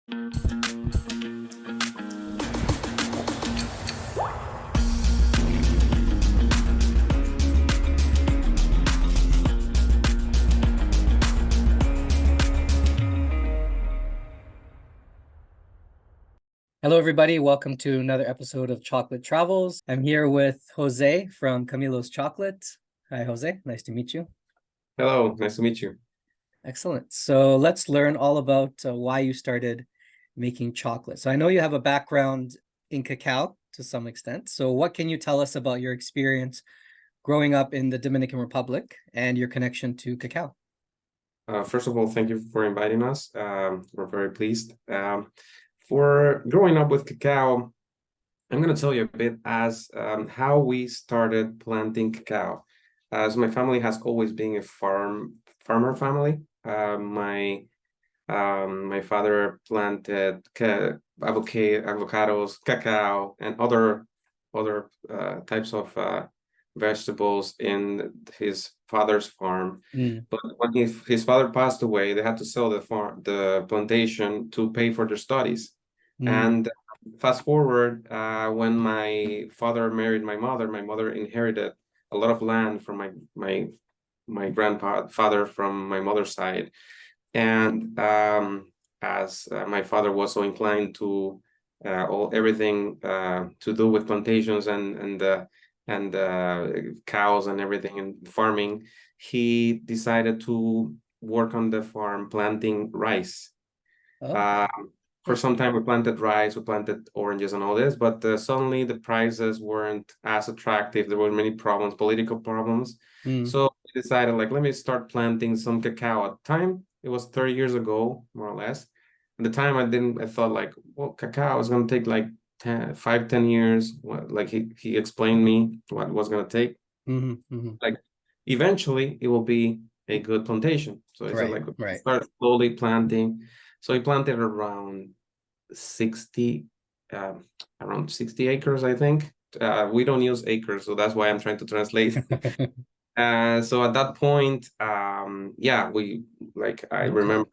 Hello, everybody. Welcome to another episode of Chocolate Travels. I'm here with Jose from Camilo's Chocolate. Hi, Jose. Nice to meet you. Hello, nice to meet you. Excellent. So let's learn all about why you started making chocolate. So I know you have a background in cacao to some extent. So what can you tell us about your experience growing up in the Dominican Republic and your connection to cacao? First of all, thank you for inviting us. We're very pleased. For growing up with cacao, I'm going to tell you a bit as how we started planting cacao. As my family has always been a farmer family. My father planted avocados, cacao, and other types of vegetables in his father's farm. But when his father passed away, they had to sell the plantation to pay for their studies. And fast forward, when my father married my mother inherited a lot of land from my grandfather from my mother's side. And as my father was so inclined to everything to do with plantations and cows and everything and farming, he decided to work on the farm planting rice. For some time we planted rice, we planted oranges and all this, but suddenly the prices weren't as attractive. There were many problems, political problems. So we decided, like, let me start planting some cacao. At the time, it was 30 years ago, more or less. At the time, I thought, like, well, cacao is going to take like 10 years. Like he explained me what it was going to take. Like, eventually, it will be a good plantation. So he said, like, start slowly planting. So he planted around 60 acres, I think. We don't use acres, so that's why I'm trying to translate. So at that point, I remember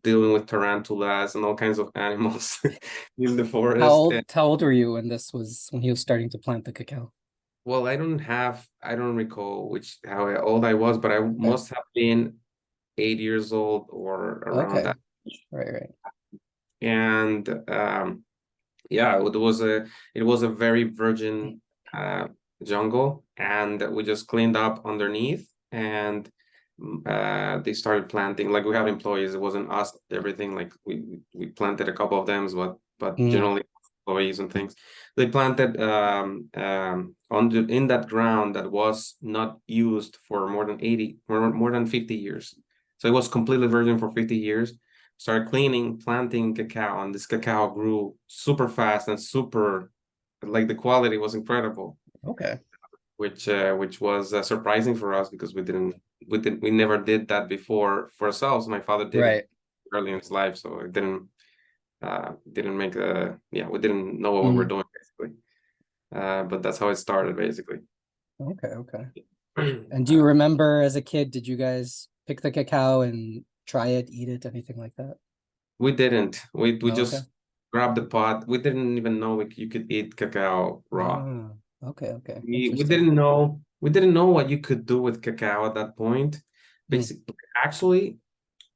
dealing with tarantulas and all kinds of animals in the forest. How old were you when he was starting to plant the cacao? Well, I don't recall how old I was, but I must have been 8 years old or around that. Right. And it was a very virgin jungle, and we just cleaned up underneath, and they started planting. Like, we have employees, it wasn't us, everything. Like, we planted a couple of them, but generally employees and things. They planted in that ground that was not used for more than 50 years. So it was completely virgin for 50 years. Started planting cacao, and this cacao grew super fast and like, the quality was incredible. Which was surprising for us, because we never did that before for ourselves. My father did it early in his life, so it didn't make we didn't know what we were doing, basically. But that's how it started, basically. Okay. And do you remember, as a kid, did you guys pick the cacao and try it, eat it, anything like that? We didn't. We just grabbed the pot. We didn't even know you could eat cacao raw. Okay. We didn't know what you could do with cacao at that point. Basically, actually,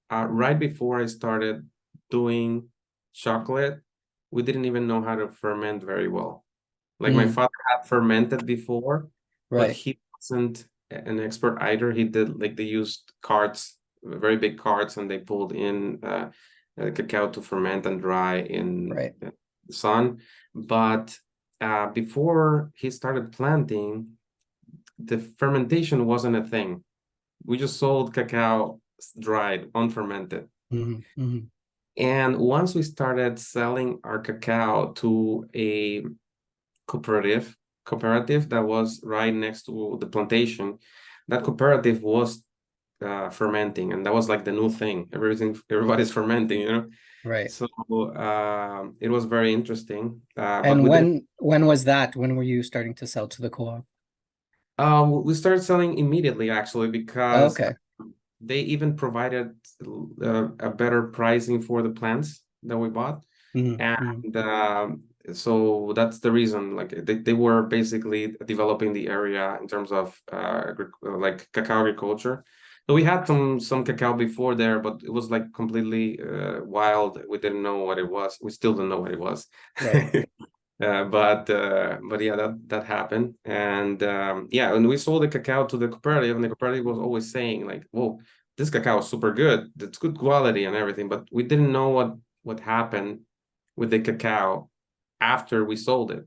right before I started doing chocolate, we didn't even know how to ferment very well. Like, my father had fermented before, but he wasn't an expert either. He did, like, they used carts, very big carts, and they pulled in cacao to ferment and dry in the sun. But before he started planting, the fermentation wasn't a thing. We just sold cacao dried, unfermented. And once we started selling our cacao to a cooperative that was right next to the plantation, that cooperative was fermenting, and that was like the new thing. Everybody's fermenting, you know. So it was very interesting. And when was that? When were you starting to sell to the co-op? We started selling immediately, actually, because they even provided a better pricing for the plants. that we bought. Mm-hmm. And so that's the reason, like they were basically developing the area in terms of like cacao agriculture. So we had some cacao before there, but it was like completely wild. We didn't know what it was. We still don't know what it was. Right. But yeah, that happened. And yeah, and we sold the cacao to the cooperative, and the cooperative was always saying like, "Whoa, this cacao is super good. It's good quality and everything." But we didn't know what happened with the cacao after we sold it.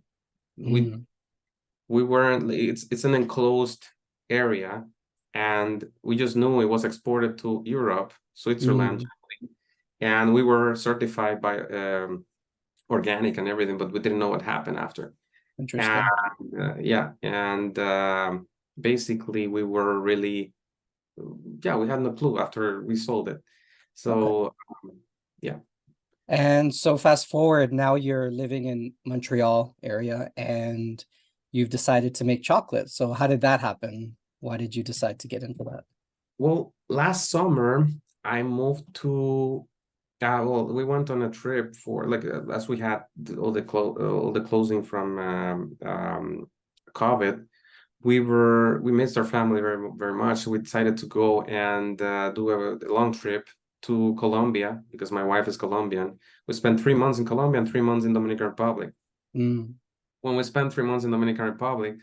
We Mm-hmm. we weren't. It's an enclosed area, and we just knew it was exported to Europe, Switzerland, Mm. and we were certified by organic and everything, but we didn't know what happened after. And Interesting. yeah, and basically we were really, yeah, we had no clue after we sold it. Okay. So yeah. And so fast forward, now you're living in Montreal area and you've decided to make chocolate. So how did that happen? Why did you decide to get into that? Well, last summer I moved to. Well, we went on a trip for like as we had all the closing from COVID. We missed our family very much. So we decided to go and do a long trip to Colombia because my wife is Colombian. We spent 3 months in Colombia and 3 months in Dominican Republic. Mm, When we spent 3 months in Dominican Republic,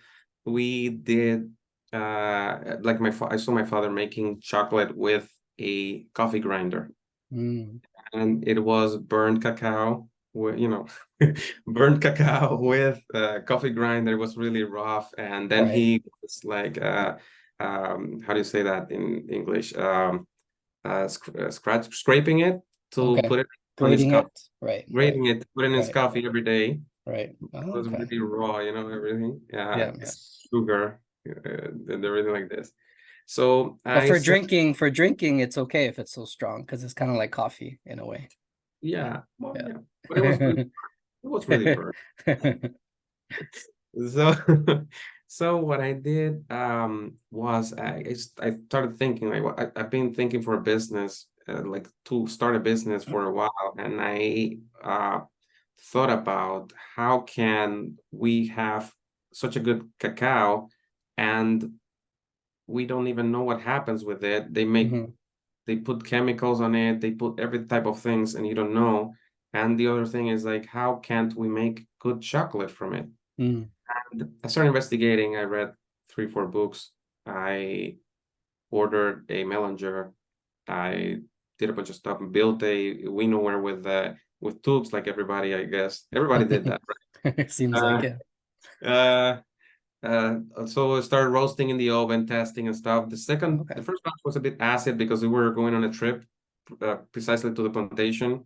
we did like I saw my father making chocolate with a coffee grinder, mm, and it was burnt cacao with, burnt cacao with coffee grinder. It was really rough, and then right. he was like how do you say that in English, scraping it to Okay. put it on his Grading coffee, it. Right. Right. grating it, put it in his Right. coffee every day. Right. It Oh, was okay. really raw, everything. Yeah. Yeah. It's sugar and everything like this. So But I said, for drinking, it's okay if it's so strong because it's kind of like coffee in a way. yeah, well, Yeah. yeah, but it was really burnt. So so what I did was I started thinking like I've been thinking for a business, like to start a business for a while, and I thought about how can we have such a good cacao and we don't even know what happens with it. Mhm, They put chemicals on it, they put every type of things, and you don't know. And the other thing is like, how can't we make good chocolate from it? mm, And I started investigating. I read 3, 4 books. I ordered a melanger. I did a bunch of stuff and built a winnowware with tubes, like everybody, I guess. Everybody did that, Seems like right? it. Uh, so I started roasting in the oven, testing and stuff. The Okay. first batch was a bit acid because we were going on a trip, precisely to the plantation.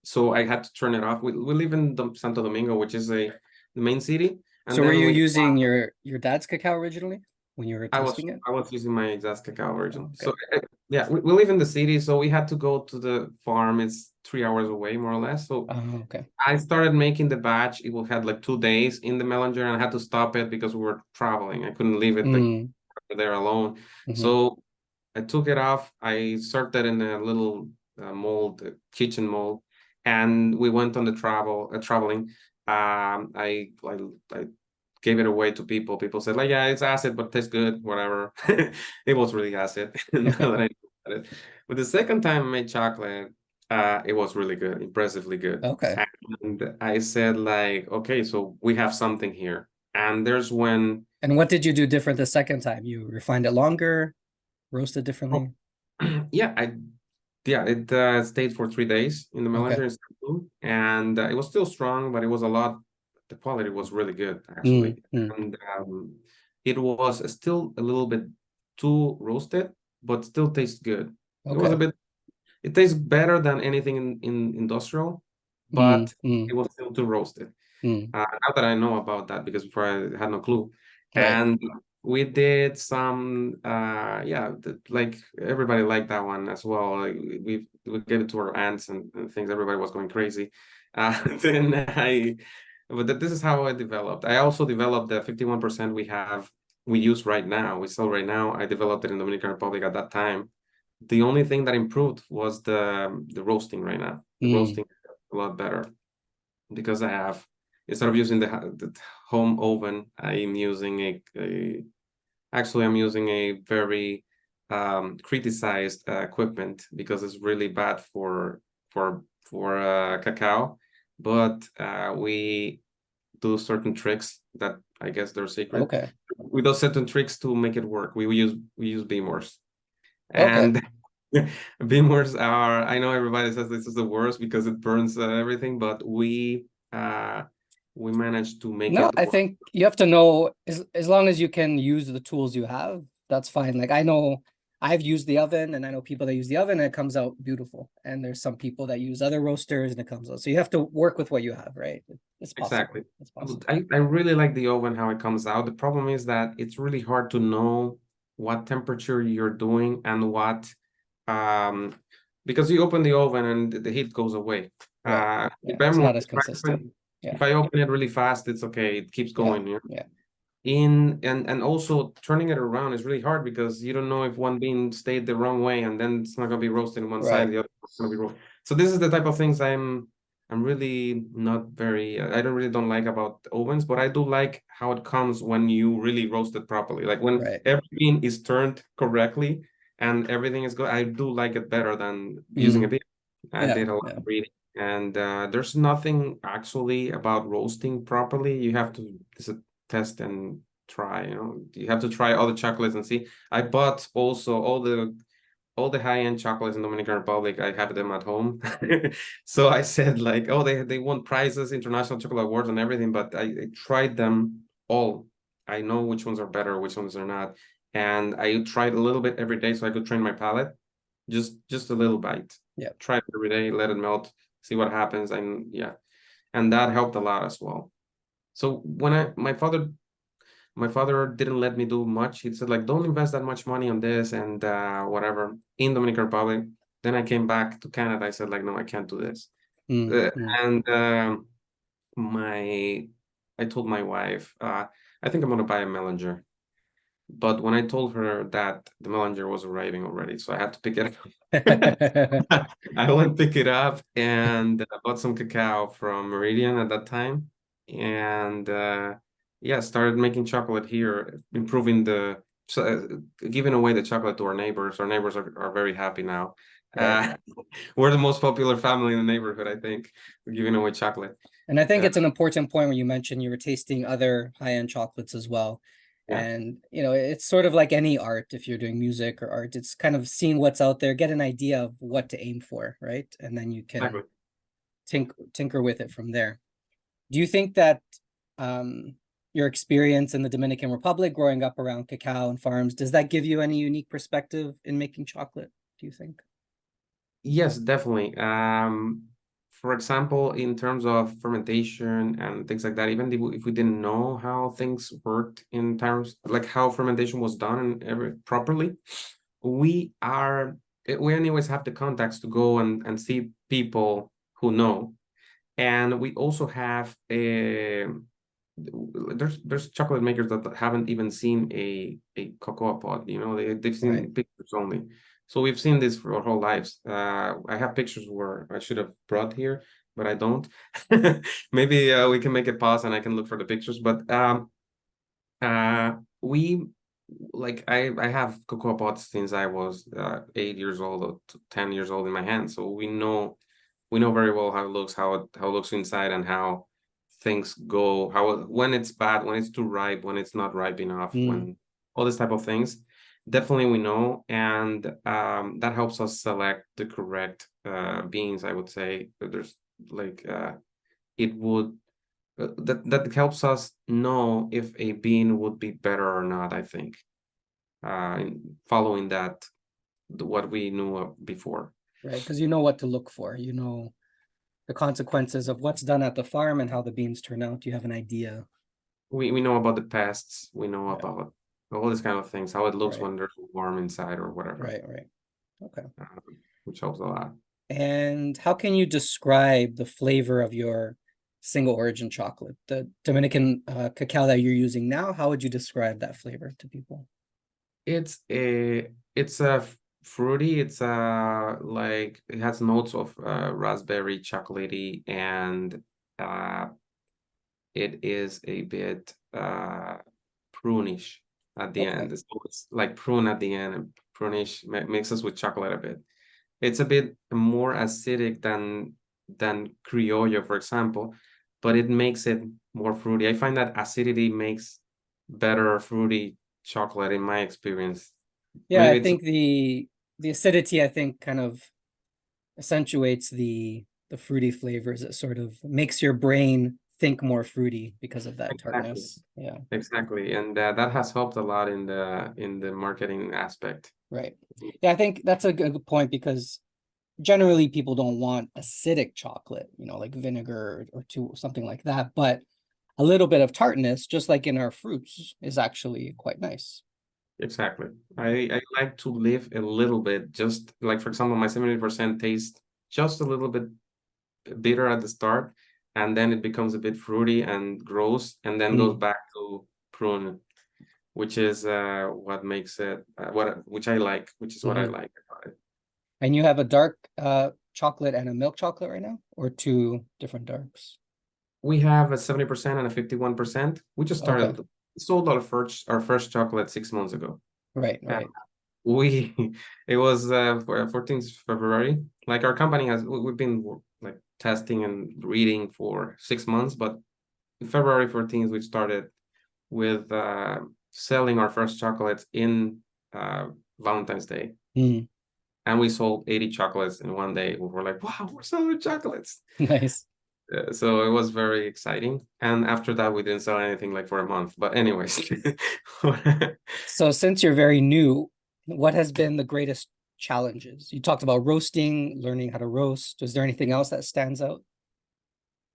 So I had to turn it off. We live in Santo Domingo, which is the main city, and So were then you we using your dad's cacao originally when you were I was testing it? I was using my exact cacao Oh, version. okay. So yeah, we live in the city, so we had to go to the farm. It's 3 hours away, more or less. So Oh, okay. I started making the batch. It will had like 2 days in the melanger, and I had to stop it because we were traveling. I couldn't leave it Mm, there alone. hmm. So I took it off. I served it in a little mold, kitchen mold, and we went on the traveling. I gave it away to people. People said like, yeah, it's acid, but tastes good, whatever. It was really acid. Now that I know about it. But the second time I made chocolate, it was really good, impressively good. Okay. And I said like, okay, so we have something here. And there's when And what did you do different the second time? You refined it longer, roasted oh, differently? yeah, it stayed for 3 days in the Okay. Melanger in Istanbul, and it was still strong, but it was a lot. The quality was really good, Mm, actually, mm. and it was still a little bit too roasted, but still tastes good. It was a Okay. bit. It tastes better than anything in industrial, Mm, but it mm, was still too roasted. mm. Now that I know about that, because before I had no clue. Right. And we did some, yeah, like everybody liked that one as well. Like, we gave it to our aunts and things. Everybody was going crazy. Then this is how I developed. I also developed the 51% we use right now. We sell right now. I developed it in Dominican Republic at that time. The only thing that improved was the roasting right now. The roasting is a lot better because I have, instead of using the home oven, I'm using actually I'm using a very criticized equipment because it's really bad for cacao. But we do certain tricks that I guess they're secret. Okay. We do certain tricks to make it work. We use beamers. Okay. And beamers are, I know everybody says this is the worst because it burns everything, but we managed to make No, it I work. think you have to know, as long as you can use the tools you have, that's fine. Like I know I've used the oven, and I know people that use the oven and it comes out beautiful. And there's some people that use other roasters and it comes out. So you have to work with what you have, right? It's possible. Exactly. It's possible. I really like the oven, how it comes out. The problem is that it's really hard to know what temperature you're doing and what, um, because you open the oven and the heat goes away. Right. If Yeah. It's I'm, not as if I consistent. open, Yeah. if I open it really fast, it's okay. It keeps Yeah. going. Yeah. Yeah. And also turning it around is really hard because you don't know if one bean stayed the wrong way and then it's not gonna be roasted on one side, Right. the other one's gonna be roasted. So this is the type of things I'm really not very I don't like about ovens, but I do like how it comes when you really roast it properly. Like when Right. every bean is turned correctly and everything is good. I do like it better than using a Mm. bean. I Yeah. did a lot Yeah. of reading. And there's nothing actually about roasting properly. You have to test and try, you have to try all the chocolates and see. I bought also all the high-end chocolates in Dominican Republic. I have them at home. So I said like, oh, they won prizes, international chocolate awards and everything, but I tried them all. I know which ones are better, which ones are not. And I tried a little bit every day so I could train my palate. Just a little bite. Yeah. Try it every day, let it melt, see what happens. And yeah. And that helped a lot as well. So when my father didn't let me do much. He said like, don't invest that much money on this and whatever in Dominican Republic. Then I came back to Canada. I said like, no, I can't do this. Mm. Uh, Mm. and my I told my wife, I think I'm gonna buy a Mellinger. But when I told her that the Mellinger was arriving already, so I had to pick it up. I went pick it up and bought some cacao from Meridian at that time, and yeah, started making chocolate here, improving giving away the chocolate to our neighbors. Our neighbors are very happy now. Right. Uh, we're the most popular family in the neighborhood, I think, giving away chocolate. And I think Uh, it's an important point where you mentioned you were tasting other high-end chocolates as well. yeah, And, it's sort of like any art, if you're doing music or art, it's kind of seeing what's out there, get an idea of what to aim for, right? And then you can exactly. tinker with it from there. Do you think that your experience in the Dominican Republic, growing up around cacao and farms, does that give you any unique perspective in making chocolate, do you think? Yes, definitely. For example, in terms of fermentation and things like that, even if we didn't know how things worked in terms like how fermentation was done and properly, we are we anyways have the contacts to go and see people who know. And we also have there's chocolate makers that haven't even seen a cocoa pod, they've Right. seen pictures only. So we've seen this for our whole lives. I have pictures where I should have brought here, but I don't. Maybe we can make a pause and I can look for the pictures. But we like I have cocoa pods since I was 8 years old or 10 years old in my hand. So we know very well how it looks, how it looks inside, and how things go, when it's bad, when it's too ripe, when it's not ripe enough, Mm. when all this type of things. Definitely we know, and that helps us select the correct beans. I would say that there's like it would that helps us know if a bean would be better or not, I think, following that what we knew before. Right. Because you know what to look for. You know the consequences of what's done at the farm and how the beans turn out. You have an idea. We know about the pests, we know Yeah. about all these kind of things, how it looks Right. when there's worm inside or whatever, Right. Right. Okay. which helps a lot. And how can you describe the flavor of your single origin chocolate, the Dominican cacao that you're using now? How would you describe that flavor to people? It's a fruity. It's like it has notes of raspberry, chocolatey, and uh it is a bit prunish at the Okay. end. It's like prune at the end, and prunish mixes with chocolate a bit. It's a bit more acidic than criollo, for example, but it makes it more fruity. I find that acidity makes better fruity chocolate in my experience. Yeah, I Maybe it's think the acidity, I think, kind of accentuates the fruity flavors. It sort of makes your brain think more fruity because of that exactly tartness. Yeah, exactly, and that has helped a lot in the marketing aspect. right. Yeah, I think that's a good point because generally people don't want acidic chocolate, like vinegar or two something like that, but a little bit of tartness, just like in our fruits, is actually quite nice. Exactly. I like to live a little bit, just like for example, my 70% taste just a little bit bitter at the start, and then it becomes a bit fruity and gross, and then goes Mm, back to prune, which is what makes it which I like, which is what I mhm. like about it. And you have a dark chocolate and a milk chocolate right now, or two different darks? We have a 70% and a 51%. We just Okay. started sold our first chocolate 6 months ago. Right, Uh, right. we it was 14th February. Like our company we've been like testing and reading for 6 months, but February 14th we started with selling our first chocolates in uh, Valentine's Day. Mm, And we sold 80 chocolates in one day. We were like, wow, we're selling chocolates. nice. So it was very exciting. And after that, we didn't sell anything like for a month. But anyways, So since you're very new, what has been the greatest challenges? You talked about roasting, learning how to roast. Is there anything else that stands out?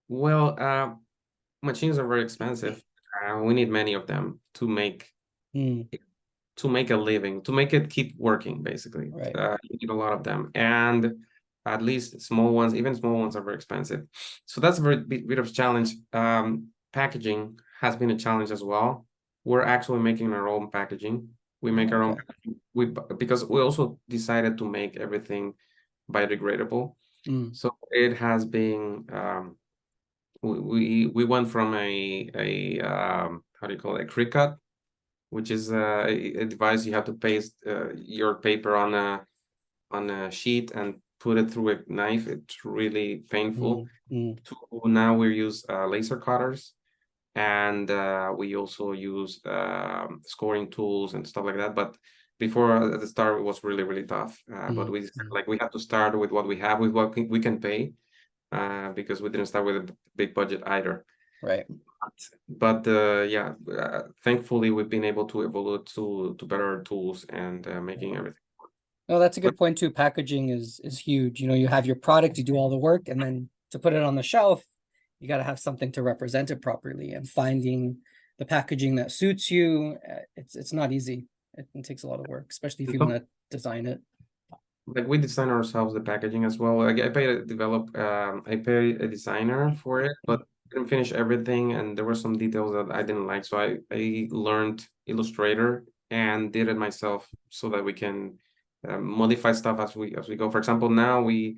well, machines are very expensive. We need many of them Mm, to make a living, to make it keep working, basically. right. You need a lot of them, and at least small ones, even small ones, are very expensive. So that's a very bit of a challenge. Packaging has been a challenge as well. We're actually making our own packaging. We make our own Okay. packaging. Because we also decided to make everything biodegradable. Mm, So it has been we went from a how do you call it, a cricut, which is a device you have to paste your paper on a sheet and put it through a knife. It's really painful. mm, mm, To now we use laser cutters, and we also use scoring tools and stuff like that. But before at the start, it was really tough. But mm, we mm. like we have to start with what we have, with what we can pay, because we didn't start with a big budget either. Right. But yeah, thankfully we've been able to evolve to better tools and making everything. No, that's a But good point too. Packaging is huge. You have your product, you do all the work, and then to put it on the shelf, you got to have something to represent it properly. And finding the packaging that suits you, it's not easy. It takes a lot of work, especially if you want to design it. like we design ourselves the packaging as well. Like I paid a designer for it, but didn't finish everything, and there were some details that I didn't like. So I learned Illustrator and did it myself so that we can modify stuff as we go. For example, now we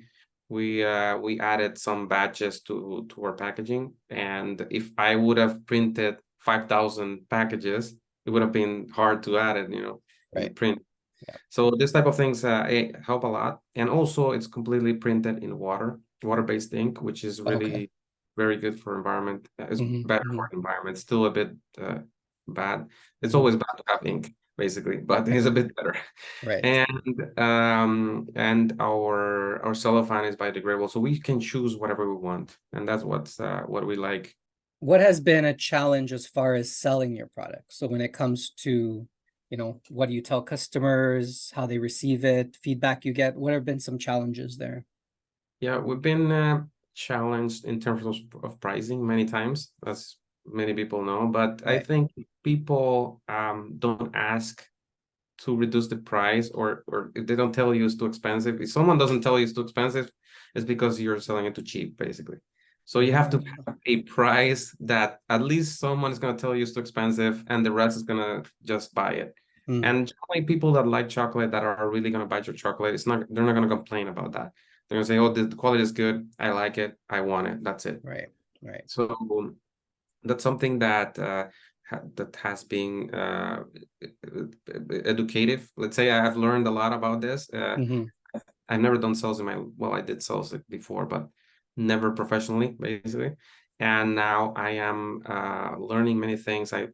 added some badges to our packaging, and if I would have printed 5,000 packages, it would have been hard to add it, in the Right. print. Yeah. So this type of things help a lot. And also it's completely printed in water-based ink, which is Okay. really very good for environment. It's Hmm, better hmm, for environment. Still a bit bad. It's hmm. always bad to have ink, basically, but it's a bit better. Right. And our cellophane is biodegradable, so we can choose whatever we want, and that's what we like. What has been a challenge as far as selling your product? So when it comes to, what do you tell customers, how they receive it, feedback you get, what have been some challenges there? Yeah, we've been challenged in terms of pricing many times, as many people know, but I Right. think people don't ask to reduce the price, or if they don't tell you it's too expensive. If someone doesn't tell you it's too expensive, it's because you're selling it too cheap, basically. So you have to Uh, have a price that at least someone is going to tell you it's too expensive, and the rest is going to just buy it. Mm, And generally people that like chocolate, that are really going to buy your chocolate, they're not going to complain about that. They're going to say, oh, the quality is good. I like it. I want it. That's it. right, right. So that's something that that has been educative. Let's say I have learned a lot about this. Hmm. I've never done sales in my, well, I did sales before, but never professionally, basically. And now I am learning many things. I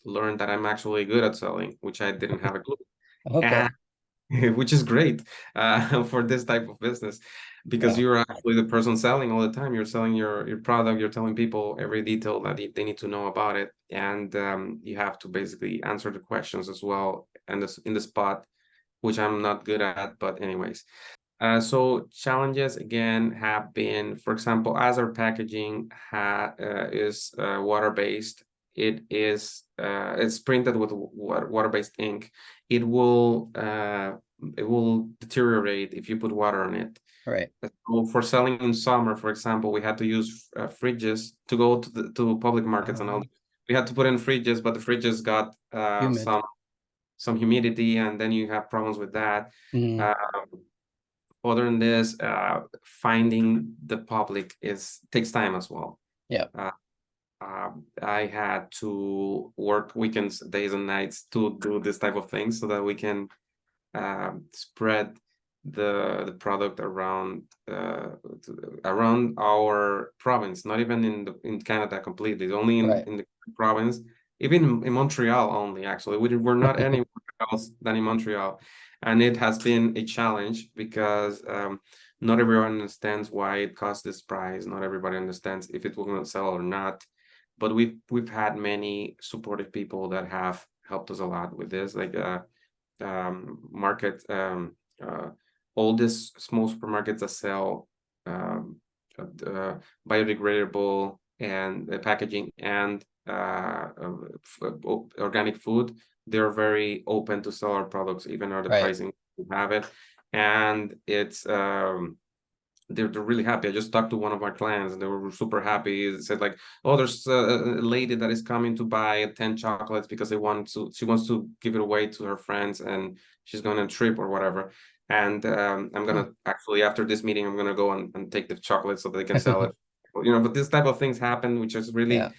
learned that I'm actually good at selling, which I didn't have a clue. Okay. And which is great for this type of business, because Yeah. you're actually the person selling all the time. You're selling your product. You're telling people every detail that they need to know about it, and you have to basically answer the questions as well, and this in the spot, which I'm not good at. But anyways, so challenges again have been, for example, as our packaging is water-based, it's printed with water-based ink. It will deteriorate if you put water on it. Right. So for selling in summer, for example, we had to use fridges to go to public markets and all. We had to put in fridges, but the fridges got Humid. some humidity, and then you have problems with that. Mm, Um, Other than this, finding the public takes time as well. yeah. Uh, I had to work weekends, days and nights to do this type of things so that we can spread the product around our province, not even in Canada completely, only Right. in the province, even in Montreal only, actually. We're not anywhere else than in Montreal. And it has been a challenge because not everyone understands why it costs this price. Not everybody understands if it will not sell or not. But we've had many supportive people that have helped us a lot with this, like market all these small supermarkets that sell um, biodegradable and packaging and organic food. They're very open to sell our products, even though the Right. pricing we have it, and it's they're really happy. I just talked to one of my clients and they were super happy. They said like, oh, there's a lady that is coming to buy 10 chocolates because she wants to give it away to her friends, and she's going on a trip or whatever. And I'm Hmm. gonna actually, after this meeting, I'm gonna go and take the chocolate so they can sell it. You know, but this type of things happen, which is really Yeah.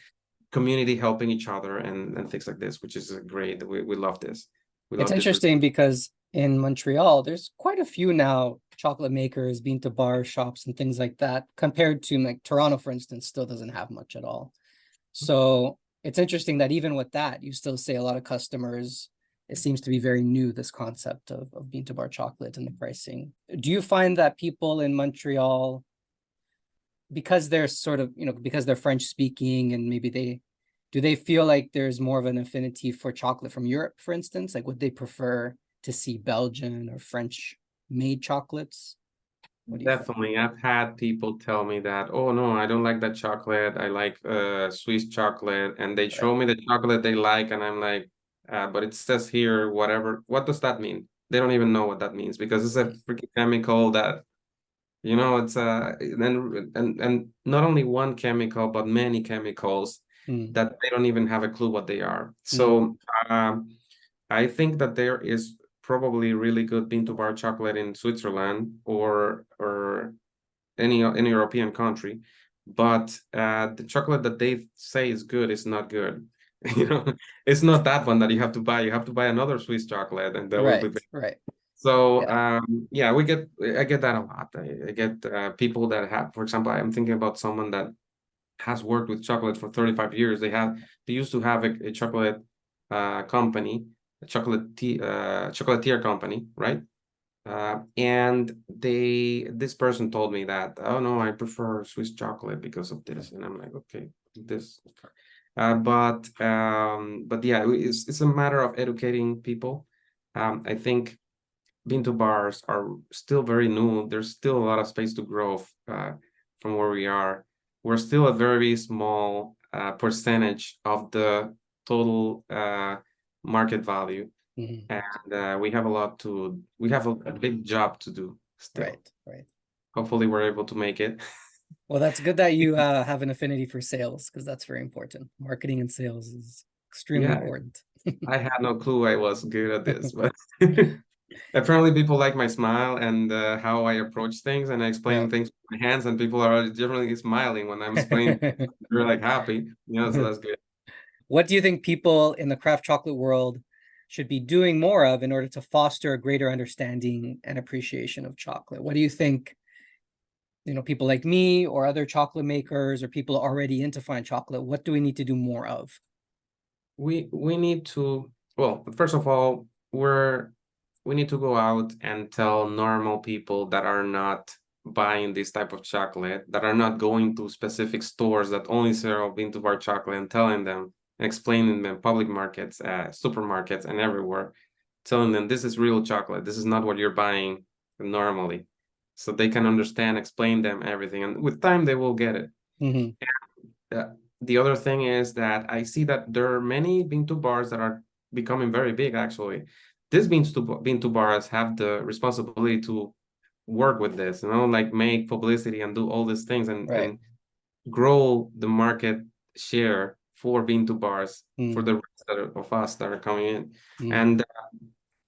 community helping each other and things like this, which is great. We love this. We It's love this. interesting because in Montreal, there's quite a few now chocolate makers, bean to bar shops and things like that, compared to like Toronto, for instance, still doesn't have much at all. So it's interesting that even with that, you still say a lot of customers, it seems to be very new, this concept of bean to bar chocolate and the pricing. Do you find that people in Montreal, because they're sort of, because they're French speaking and maybe do they feel like there's more of an affinity for chocolate from Europe, for instance? Like, would they prefer to see Belgian or French made chocolates? What do you think? Definitely. I've had people tell me that, oh no, I don't like that chocolate. I like Swiss chocolate. And they Right. show me the chocolate they like, and I'm like, but it says here, whatever. What does that mean? They don't even know what that means because it's a freaking chemical that, it's and not only one chemical, but many chemicals Mm, that they don't even have a clue what they are. mm, So I think that there is probably really good bean to bar chocolate in Switzerland or any European country, but the chocolate that they say is good is not good. You know, it's not that one that you have to buy. You have to buy another Swiss chocolate, and that will be right, better. right. So Yeah. yeah, I get that a lot. I get people that have, for example, I'm thinking about someone that has worked with chocolate for 35 years. They used to have a chocolate company, a chocolatier company, right? And this person told me that, oh no, I prefer Swiss chocolate because of this. And I'm like, okay, this. But yeah, it's a matter of educating people. I think Binto bars are still very new. There's still a lot of space to grow from where we are. We're still a very small percentage of the total market value, Mhm. and we have a big job to do still. Right, right. Hopefully, we're able to make it. Well, that's good that you have an affinity for sales because that's very important. Marketing and sales is extremely Yeah, important. I had no clue I was good at this, but apparently people like my smile and how I approach things, and I Yeah. explain things with my hands, and people are generally smiling when I'm explaining. They're like happy, so that's good. What do you think people in the craft chocolate world should be doing more of in order to foster a greater understanding and appreciation of chocolate? What do you think, people like me or other chocolate makers or people already into fine chocolate, what do we need to do more of? We need to, well, first of all, we need to go out and tell normal people that are not buying this type of chocolate, that are not going to specific stores that only sell bean to bar chocolate, and telling them, explaining them, public markets, supermarkets, and everywhere, telling them this is real chocolate. This is not what you're buying normally, so they can understand, explain them everything, and with time they will get it. Mhm. Uh, the other thing is that I see that there are many bean to bars that are becoming very big, actually. These bean to bars have the responsibility to work with this, like make publicity and do all these things, Right. and grow the market share for bean to bars for Mm. the rest of us that are coming in. Mm. And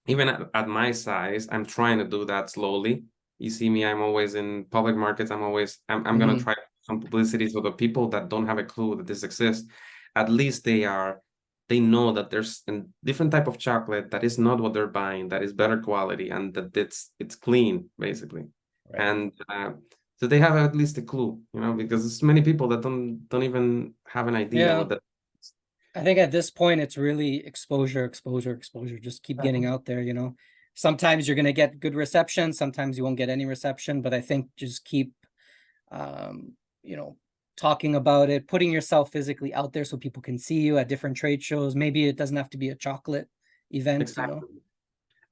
even at my size, I'm trying to do that slowly. You see me, I'm always in public markets. I'm gonna Mhm. try some publicity, so the people that don't have a clue that this exists, at least they know that there's a different type of chocolate that is not what they're buying, that is better quality, and that it's clean, basically. Right. And so they have at least a clue, because there's many people that don't even have an idea Yeah. what that. I think at this point it's really exposure, exposure, exposure. Just keep getting out there. Sometimes you're gonna get good reception, sometimes you won't get any reception, but I think just keep um, you know, talking about it, putting yourself physically out there so people can see you at different trade shows. Maybe it doesn't have to be a chocolate event. Exactly.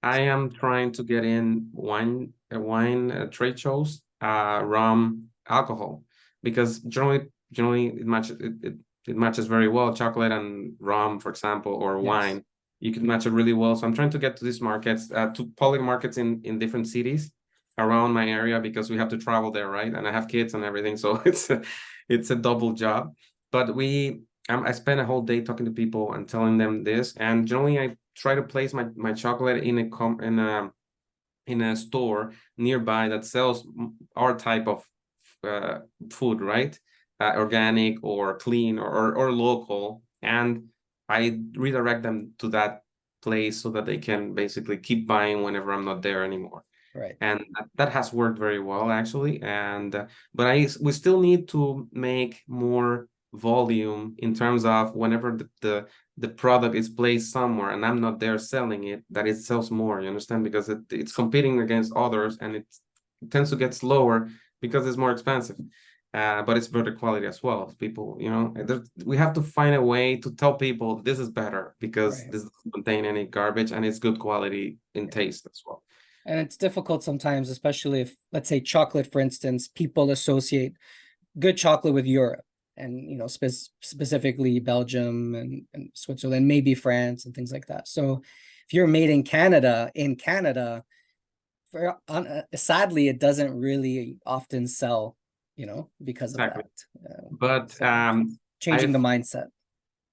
I am trying to get in wine trade shows, rum, alcohol, because generally it matches very well. Chocolate and rum, for example, or Yes. wine, you can match it really well. So I'm trying to get to these markets, to public markets in different cities around my area, because we have to travel there, right? And I have kids and everything, so it's a double job. But I spend a whole day talking to people and telling them this, and generally I try to place my chocolate in a store nearby that sells our type of uh, food, right? Organic or clean or local, and I redirect them to that place so that they can basically keep buying whenever I'm not there anymore. Right. And that has worked very well, actually. And but we still need to make more volume in terms of whenever the product is placed somewhere and I'm not there selling it, that it sells more. You understand? Because it's competing against others, and it tends to get slower because it's more expensive. But it's better quality as well. People, we have to find a way to tell people this is better because Right. this doesn't contain any garbage and it's good quality in Yeah. taste as well. And it's difficult sometimes, especially if, let's say, chocolate, for instance, people associate good chocolate with Europe and, specifically Belgium and Switzerland, maybe France and things like that. So if you're made in Canada, sadly, it doesn't really often sell, because of Exactly. that. But So changing the I've mindset.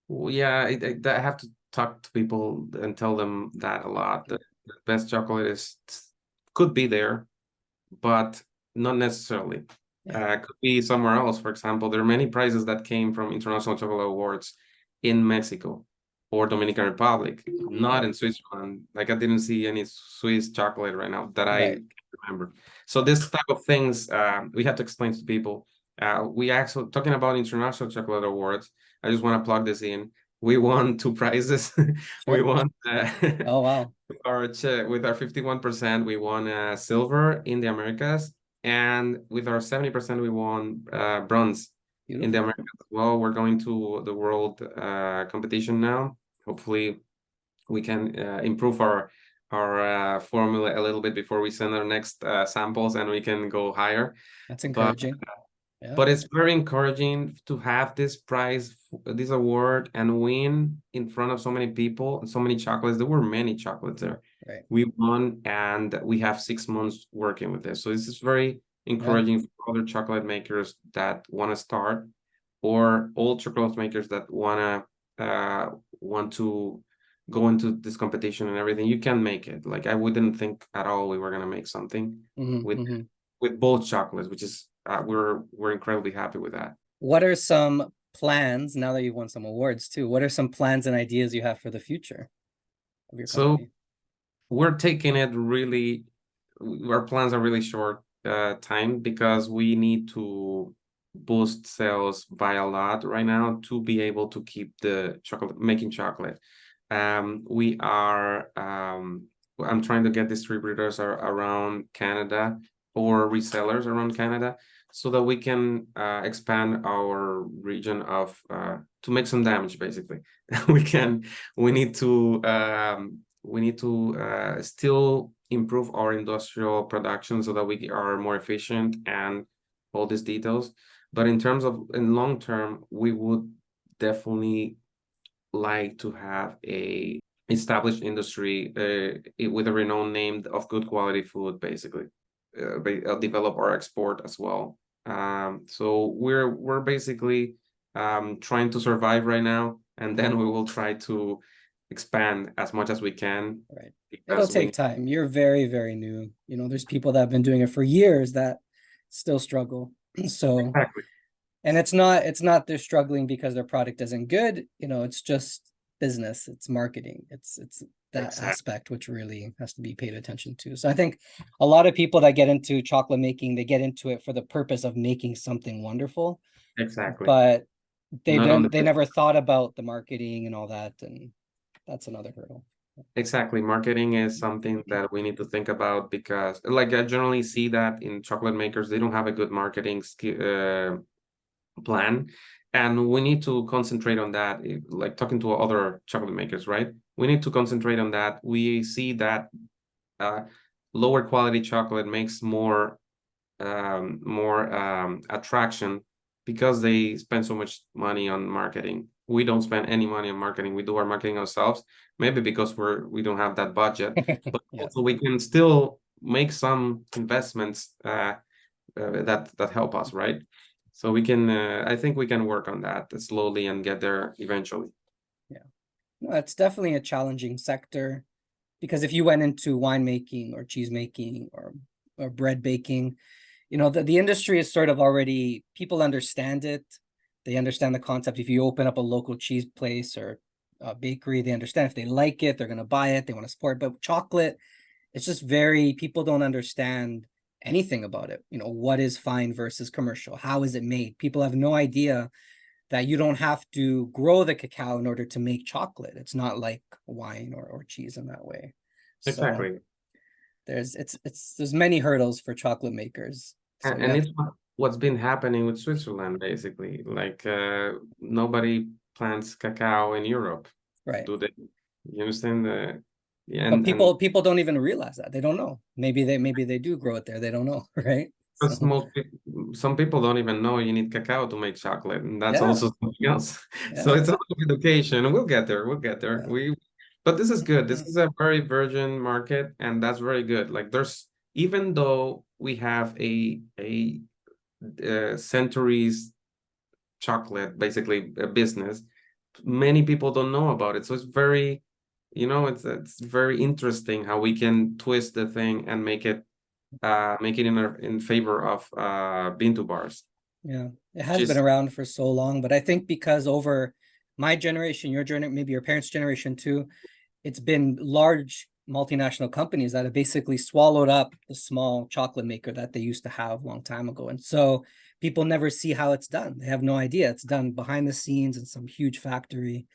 yeah, I have to talk to people and tell them that a lot. The best chocolate could be there, but not necessarily. Yeah. Could be somewhere else. For example, there are many prizes that came from International Chocolate Awards in Mexico or Dominican Republic, not in Switzerland. Like I didn't see any Swiss chocolate right now that I Right. remember. So this type of things we have to explain to people. We actually talking about International Chocolate Awards. I just want to plug this in. We won two prizes. We Sure. won Oh, wow. with our 51%, we won silver in the Americas, and with our 70%, we won bronze in the Beautiful. Americas as well. We're going to the world competition now. Hopefully, we can improve our formula a little bit before we send our next samples, and we can go higher. That's But encouraging. Yeah. but it's very encouraging to have this prize, this award, and win in front of so many people and so many chocolates. There were many chocolates there. Right. We won, and we have 6 months working with this. So this is very Yeah. encouraging for other chocolate makers that want to start, or old chocolate makers that want to go into this competition and everything, you can make it. Like I wouldn't think at all we were gonna make something with both chocolates, which is we're incredibly happy with that. What are some plans now that you've won some awards too? What are some plans and ideas you have for the future of your So company? we're taking it really, our plans are really short time because we need to boost sales by a lot right now to be able to keep the chocolate, making chocolate. We are I'm trying to get distributors around Canada or resellers around Canada so that we can expand our region of to make some damage basically. We need to still improve our industrial production so that we are more efficient and all these details. But in terms of in long term, we would definitely like to have a established industry with a renowned name of good quality food, basically. Develop or export as well. So we're basically trying to survive right now, and then we will try to expand as much as we can. Right. It'll take time. You're very, very new. You know, there's people that have been doing it for years that still struggle. So exactly. And it's not they're struggling because their product isn't good, you know, it's just business, it's marketing, it's that exactly. aspect which really has to be paid attention to. So I think a lot of people that get into chocolate making, they get into it for the purpose of making something wonderful. Exactly. But they Not don't they never thought about the marketing and all that, and that's another hurdle. Exactly. Marketing is something that we need to think about because like I generally see that in chocolate makers, they don't have a good marketing plan, and we need to concentrate on that. Like talking to other chocolate makers, right? We need to concentrate on that. We see that lower quality chocolate makes more attraction because they spend so much money on marketing. We don't spend any money on marketing. We do our marketing ourselves, maybe because we don't have that budget, but Yeah. also we can still make some investments that help us, right? So we can, I think we can work on that slowly and get there eventually. Yeah, no, it's definitely a challenging sector because if you went into winemaking or cheese making or bread baking, you know, the industry is sort of already, people understand it. They understand the concept. If you open up a local cheese place or a bakery, they understand if they like it, they're going to buy it, they want to support. But chocolate, it's just very, people don't understand anything about it. You know, what is fine versus commercial? How is it made? People have no idea that you don't have to grow the cacao in order to make chocolate. It's not like wine or cheese in that way. So exactly. There's many hurdles for chocolate makers. So and it's what's been happening with Switzerland, basically. Like nobody plants cacao in Europe, right? do they? You understand? Yeah, but people don't even realize that. They don't know. Maybe they do grow it there. They don't know, right? Because So some people don't even know you need cacao to make chocolate, and that's yeah, also something else. So yeah, it's a lot of education. We'll get there. We'll get there. yeah. But this is good. This is a very virgin market, and that's very good. Like there's, even though we have a centuries chocolate, basically a business, many people don't know about it. So it's very, it's very interesting how we can twist the thing and make it in favor of Bintu bars. Yeah, it has been around for so long, but I think because over my generation, your generation, maybe your parents' generation too, it's been large multinational companies that have basically swallowed up the small chocolate maker that they used to have a long time ago. And so people never see how it's done. They have no idea. It's done behind the scenes in some huge factory.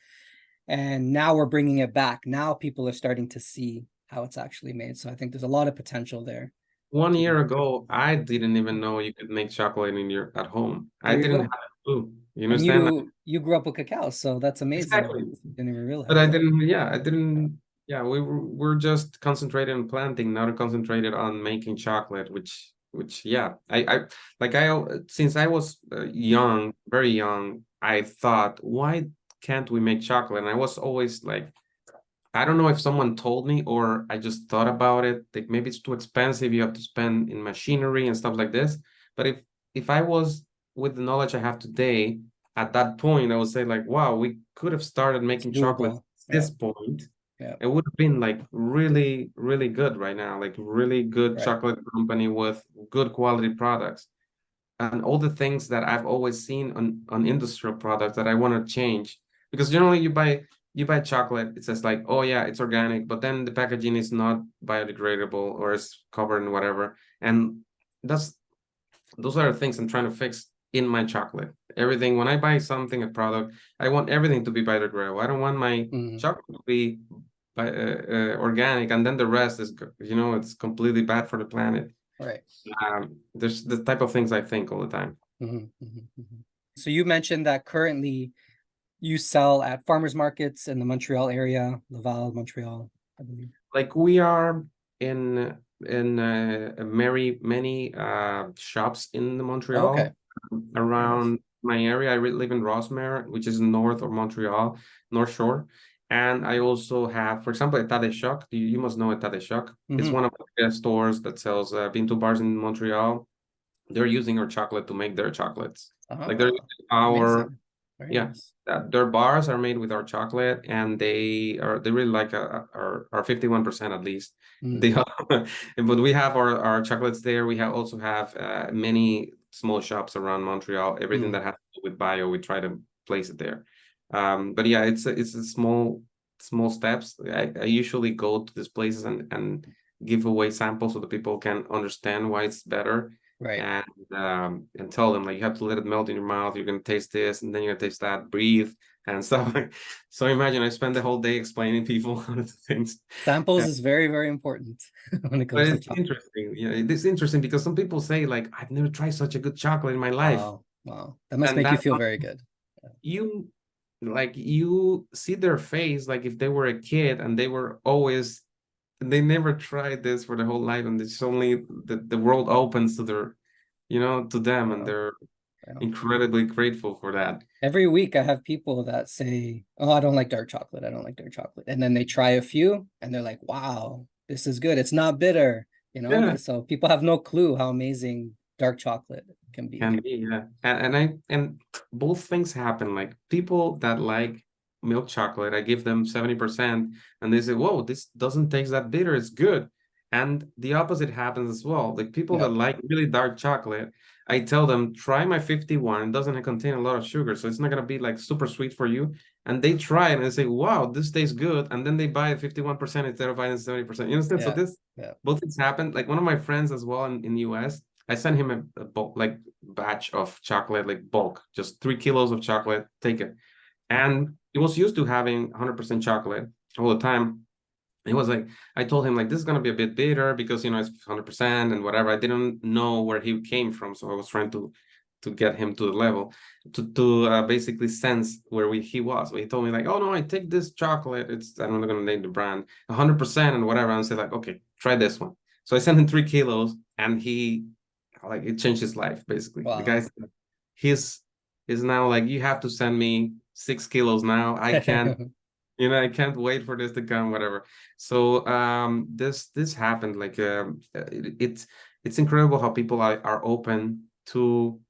And now we're bringing it back. Now people are starting to see how it's actually made. So I think there's a lot of potential there. 1 year ago, I didn't even know you could make chocolate at home. I There you didn't go. have a clue. You And understand? you grew up with cacao, so that's amazing. Exactly. Didn't even realize. But I didn't, yeah, I didn't, yeah, we're just concentrated on planting, not concentrated on making chocolate, which, yeah, since I was young, very young, I thought, why can't we make chocolate? And I was always like, I don't know if someone told me or I just thought about it. Like maybe it's too expensive. You have to spend in machinery and stuff like this. But if I was with the knowledge I have today, at that point, I would say like, wow, we could have started making chocolate Doable. at this point Yeah. it would have been like really, really good right now, like really good Right. chocolate company with good quality products. And all the things that I've always seen on industrial products that I want to change. Because generally you buy chocolate, it says like, oh yeah, it's organic, but then the packaging is not biodegradable or it's covered in whatever. And that's those are the things I'm trying to fix in my chocolate. Everything when I buy something, a product, I want everything to be biodegradable. I don't want my Mm-hmm. chocolate to be organic, and then the rest is, it's completely bad for the planet. Right. There's the type of things I think all the time. So you mentioned that currently you sell at farmers markets in the Montreal area, Laval, Montreal, I believe. Like we are in many shops in the Okay. Montreal Very nice. around my area. I live in Rosemere, which is north of Montreal, North Shore. And I also have, for example, Etat de Choc. You must know Etat de Choc. It's one of the best stores that sells Pinto bars in Montreal. They're using our chocolate to make their chocolates. Like they're using our Amazing. Very yeah, nice. their bars are made with our chocolate, and they really like our 51% at least. They but we have our chocolates there. We also have many small shops around Montreal. Everything that has to do with bio, we try to place it there. But yeah, it's a small steps. I usually go to these places and give away samples so the people can understand why it's better, Right. and tell them like you have to let it melt in your mouth. You're gonna taste this, and then you're gonna taste that, breathe and stuff. So imagine I spend the whole day explaining people how to do things. Samples is very, very important when it But comes to it's chocolate. interesting. It's interesting because some people say like I've never tried such a good chocolate in my life, Wow. Wow. That must and make you that's feel very good. you like you see their face like if they were a kid and they never tried this for their whole life, and it's only the world opens to their to them, and Wow. they're Wow. incredibly grateful for that. Every week I have people that say, "Oh, I don't like dark chocolate. I don't like dark chocolate." And then they try a few and they're like, "Wow, this is good. It's not bitter." Yeah, So people have no clue how amazing dark chocolate can be. can be, yeah. And both things happen. Like people that like milk chocolate, I give them 70%, and they say, "Whoa, this doesn't taste that bitter. It's good." And the opposite happens as well. Like people that Yeah. like really dark chocolate, I tell them, try my 51. It doesn't contain a lot of sugar, so it's not gonna be like super sweet for you. And they try it and they say, "Wow, this tastes good." And then they buy 51% instead of buying 70%. You understand? So Yeah. this Yeah. both things happen. Like one of my friends as well in the US, I sent him a bulk, like batch of chocolate, like bulk, just 3 kilos of chocolate. Take it, and he was used to having 100% chocolate all the time. He was like, I told him like this is gonna be a bit bitter because it's 100% and whatever. I didn't know where he came from, so I was trying to get him to the level to basically sense where he was. So he told me like, oh no, I take this chocolate. I'm not gonna name the brand, 100% and whatever. And I said like, okay, try this one. So I sent him 3 kilos, and it changed his life basically. The Wow. guy's he's is now like, you have to send me 6 kilos now. I can't wait for this to come, whatever. So this happened like it's incredible how people are open to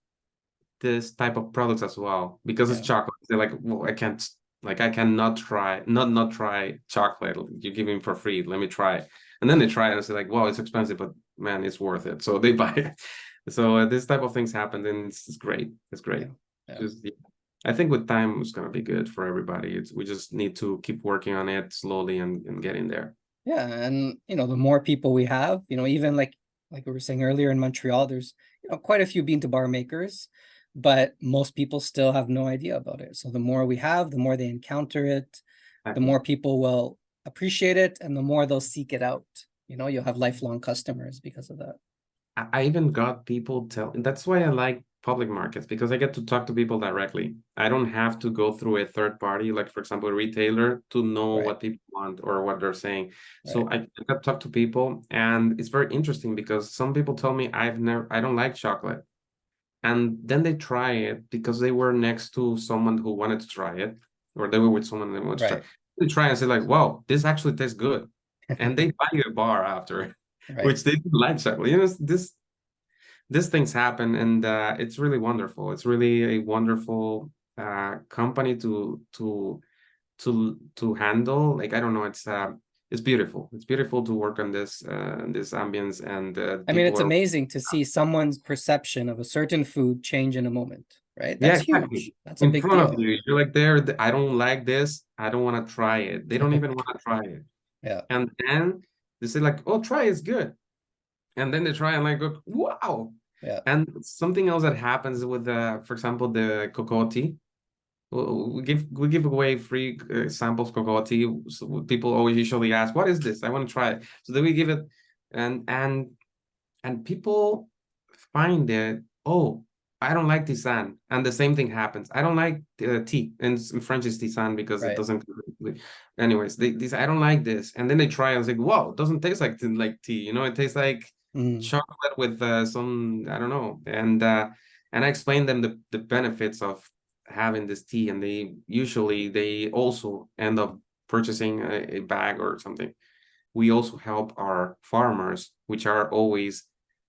this type of products as well, because it's Yeah. chocolate. They're like, well, I cannot try not try chocolate. You give me for free, let me try it. And then they try it and say like, wow, it's expensive, but man, it's worth it, so they buy it. So this type of things happen, and it's great. It's great. Yeah. Yeah. Just yeah. I think with time it's gonna be good for everybody. We just need to keep working on it slowly and getting there. Yeah. And the more people we have, even like we were saying earlier in Montreal, there's quite a few bean to bar makers, but most people still have no idea about it. So the more we have, the more they encounter it, the Exactly. more people will appreciate it, and the more they'll seek it out. You'll have lifelong customers because of that. I even got people that's why I like public markets, because I get to talk to people directly. I don't have to go through a third party, like for example, a retailer, to know Right. what people want or what they're saying. So Right. I got to talk to people, and it's very interesting because some people tell me I don't like chocolate. And then they try it because they were next to someone who wanted to try it, or they were with someone that wanted to try. Right. They try and say like, wow, this actually tastes good. And they buy you a bar after, Right. which they didn't like chocolate. These things happen, and it's really wonderful. It's really a wonderful company to to handle. Like, I don't know, it's beautiful. It's beautiful to work on this ambience, and I mean, people it's are, amazing to see someone's perception of a certain food change in a moment, right? yeah, That's exactly, huge. That's a in big front of deal. you. You're like, there, I don't like this. I don't want to try it. They don't even want to try it. Yeah, And then they say like, oh, try, it's good. And then they try and like, go, wow. yeah, And something else that happens with, for example, the cocoa tea. We give away free samples of cocoa tea. So people always usually ask, "What is this? I want to try it." So then we give it, and and and people find it. Oh, I don't like tisane, and the same thing happens. I don't like tea, and in French is tisane because it right. doesn't. Anyways, these I don't like this, and then they try and say, "Wow, it doesn't taste like tea. You know, it tastes like Mm, chocolate with some, I don't know." And I explain them the benefits of having this tea, and they also end up purchasing a bag or something. We also help our farmers, which are always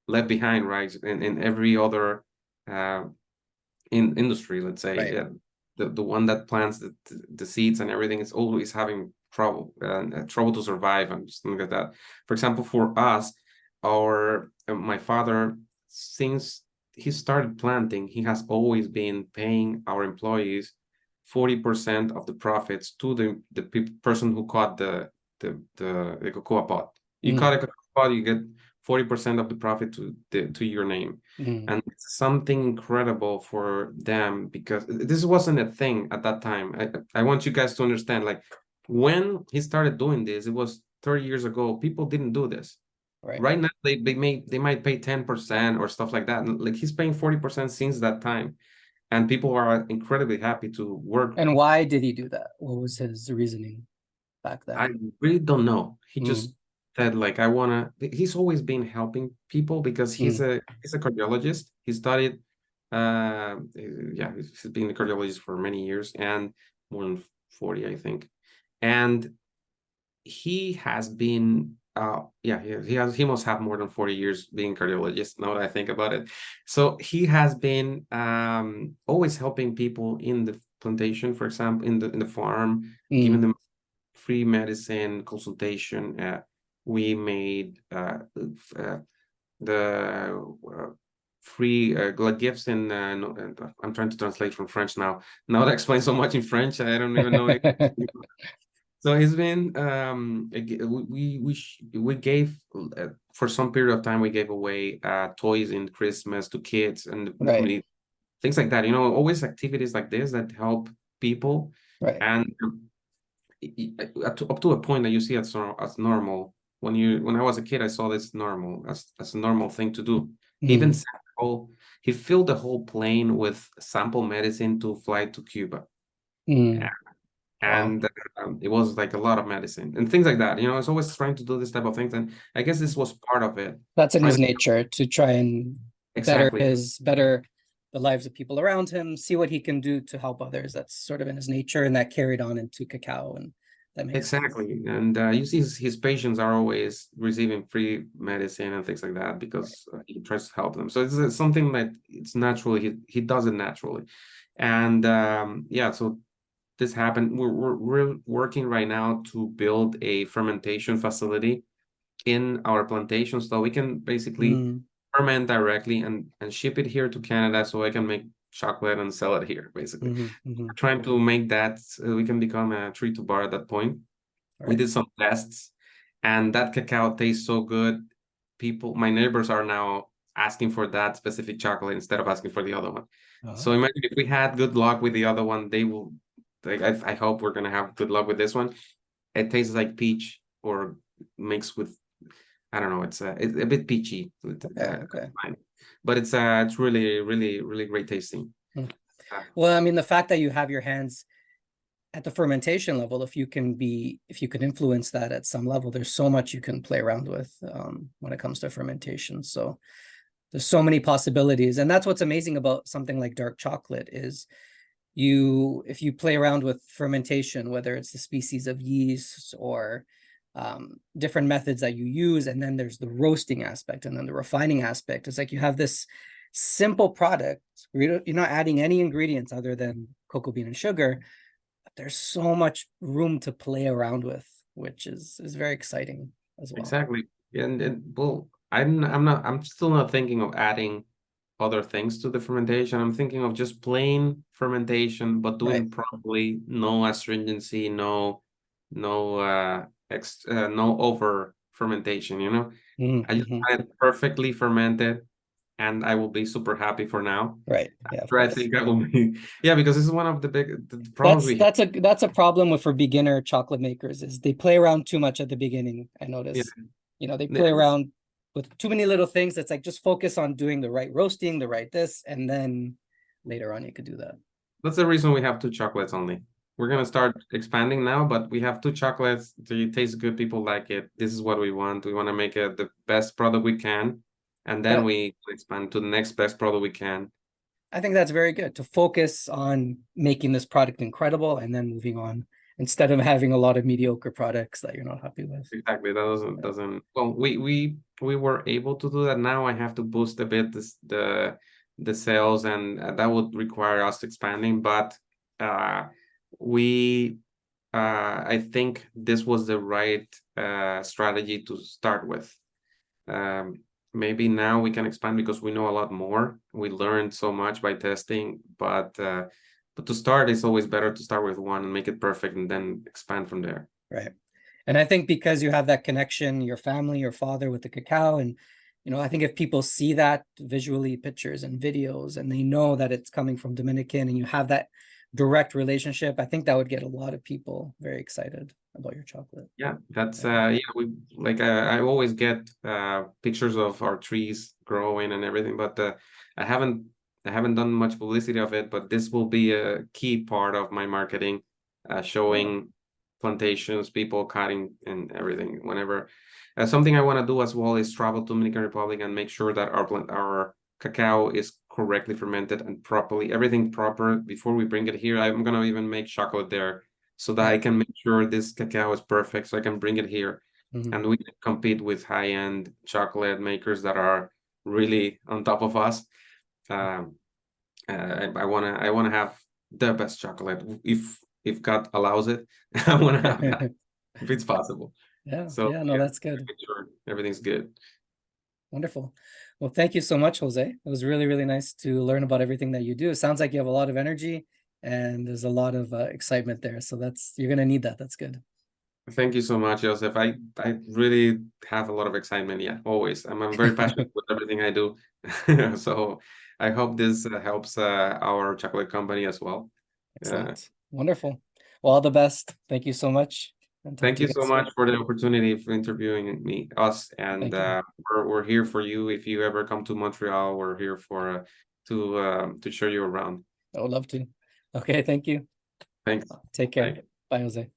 left behind, right? In every other uh, in industry, let's say, right. the one that plants the seeds and everything is always having trouble, trouble to survive and something like that. For example, for us, our my father, since he started planting, he has always been paying our employees 40% of the profits to the person who caught the cocoa pod. You caught Mm, a cocoa pod, you get 40% of the profit to your name. mm, And it's something incredible for them, because this wasn't a thing at that time. I want you guys to understand, like, when he started doing this, it was 30 years ago. People didn't do this. right. Right now, they might pay 10% or stuff like that. And like, he's paying 40% since that time, and people are incredibly happy to work. And why did he do that? What was his reasoning back I then? really don't know. He Mm, just said like, I wanna. He's always been helping people because mm, he's a cardiologist. He studied, yeah, he's been a cardiologist for many years, and more than 40, I think. And he has been, yeah, he must have more than 40 years being cardiologist, now that I think about it. So he has been always helping people in the plantation, for example, in the farm, giving mm, them free medicine consultation. We made the free gifts in, no, I'm trying to translate from French now. Now that I explain so much in French, I don't even know it. So it's been we gave, for some period of time, we gave away toys in Christmas to kids and the right, community, things like that. You know, always activities like this that help people. right. And up to a point that you see as normal. When I was a kid, I saw this normal as a normal thing to do. He even Mm, sample he filled the whole plane with sample medicine to fly to Cuba. mm, wow. And it was like a lot of medicine and things like that. You know, it's always trying to do this type of things, and I guess this was part of it. That's in Trying his to, nature to try and exactly, better the lives of people around him, see what he can do to help others. That's sort of in his nature, and that carried on into cacao, and that makes sense. exactly. And you see his patients are always receiving free medicine and things like that Right. because he tries to help them. So it's something that it's naturally, he does it naturally. And yeah, so this happened. We're working right now to build a fermentation facility in our plantation, so we can basically Mm, ferment directly and ship it here to Canada, so I can make chocolate and sell it here. Basically, mhm, mhm. we're trying to make that so we can become a tree to bar at that point. We Right. did some tests, and that cacao tastes so good. My neighbors are now asking for that specific chocolate instead of asking for the other one. So Oh, imagine if we had good luck with the other one, they will. Like, I hope we're gonna have good luck with this one. It tastes like peach or mixed with, I don't know. It's a bit peachy, okay, okay. but it's really, really, really great tasting. Mm. Uh, Well, I mean, the fact that you have your hands at the fermentation level, if you can influence that at some level, there's so much you can play around with when it comes to fermentation. So there's so many possibilities, and that's what's amazing about something like dark chocolate is if you play around with fermentation, whether it's the species of yeast or different methods that you use, and then there's the roasting aspect and then the refining aspect. It's like you have this simple product. You're not adding any ingredients other than cocoa bean and sugar. there's so much room to play around with, which is very exciting as well. Exactly. And well, I'm still not thinking of adding other things to the fermentation. I'm thinking of just plain fermentation, but doing Right. properly, no astringency, no over fermentation, you know. I just Mm-hmm. want it perfectly fermented, and I will be super happy for now. Right. Yeah, of After I course. think I will be, yeah, because this is one of the the problems we have. That's a problem with for beginner chocolate makers is they play around too much at the beginning. I Yeah. notice, they play around with too many little things. That's like just focus on doing the right roasting, the right this, and then later on you could do that. That's the reason we have two chocolates only. We're gonna start expanding now, but we have two chocolates. They taste good. People like it. This is what we want. We want to make it the best product we can, and then Yeah, we expand to the next best product we can. I think that's very good to focus on making this product incredible and then moving on instead of having a lot of mediocre products that you're not happy with. Exactly. That doesn't. Well, we were able to do that. Now I have to boost a bit the sales, and that would require us expanding. But uh, we I think this was the right strategy to start with. Maybe now we can expand because we know a lot more. We learned so much by testing, but to start, it's always better to start with one and make it perfect, and then expand from there. Right. And I think because you have that connection, your family, your father with the cacao, and I think if people see that visually, pictures and videos, and they know that it's coming from Dominican and you have that direct relationship, I think that would get a lot of people very excited about your chocolate. Yeah, that's we like I always get pictures of our trees growing and everything, but I haven't I haven't done much publicity of it, but this will be a key part of my marketing, showing plantations, people cutting and everything. Whenever something I want to do as well is travel to Dominican Republic and make sure that our cacao is correctly fermented and properly, everything proper before we bring it here. I'm gonna even make chocolate there so that I can make sure this cacao is perfect, so I can bring it here, and we can compete with high-end chocolate makers that are really on top of us. I wanna have the best chocolate if God allows it. I wanna have that if it's possible. Yeah, So yeah, no, yeah, that's good. make sure everything's good. Wonderful. Well, thank you so much, Jose. It was really, really nice to learn about everything that you do. It sounds like you have a lot of energy and there's a lot of excitement there. So you're gonna need that. That's good. Thank you so much, Joseph. I really have a lot of excitement. Yeah, always. I'm very passionate with everything I do. So I hope this helps our chocolate company as well. Excellent. Wonderful. Well, all the best. Thank you so much. And talk Thank to you you again so much soon. for the opportunity for interviewing us, and Thank you. we're here for you if you ever come to Montreal. We're here for to show you around. I would love to. Okay, thank you. Thanks. Take care. Bye. Bye, Jose.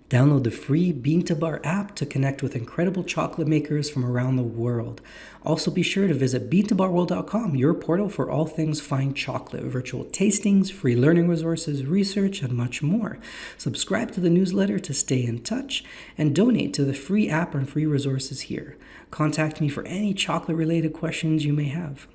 Download the free Bean to Bar app to connect with incredible chocolate makers from around the world. Also, be sure to visit beantobarworld.com, your portal for all things fine chocolate, virtual tastings, free learning resources, research, and much more. Subscribe to the newsletter to stay in touch and donate to the free app and free resources here. Contact me for any chocolate-related questions you may have.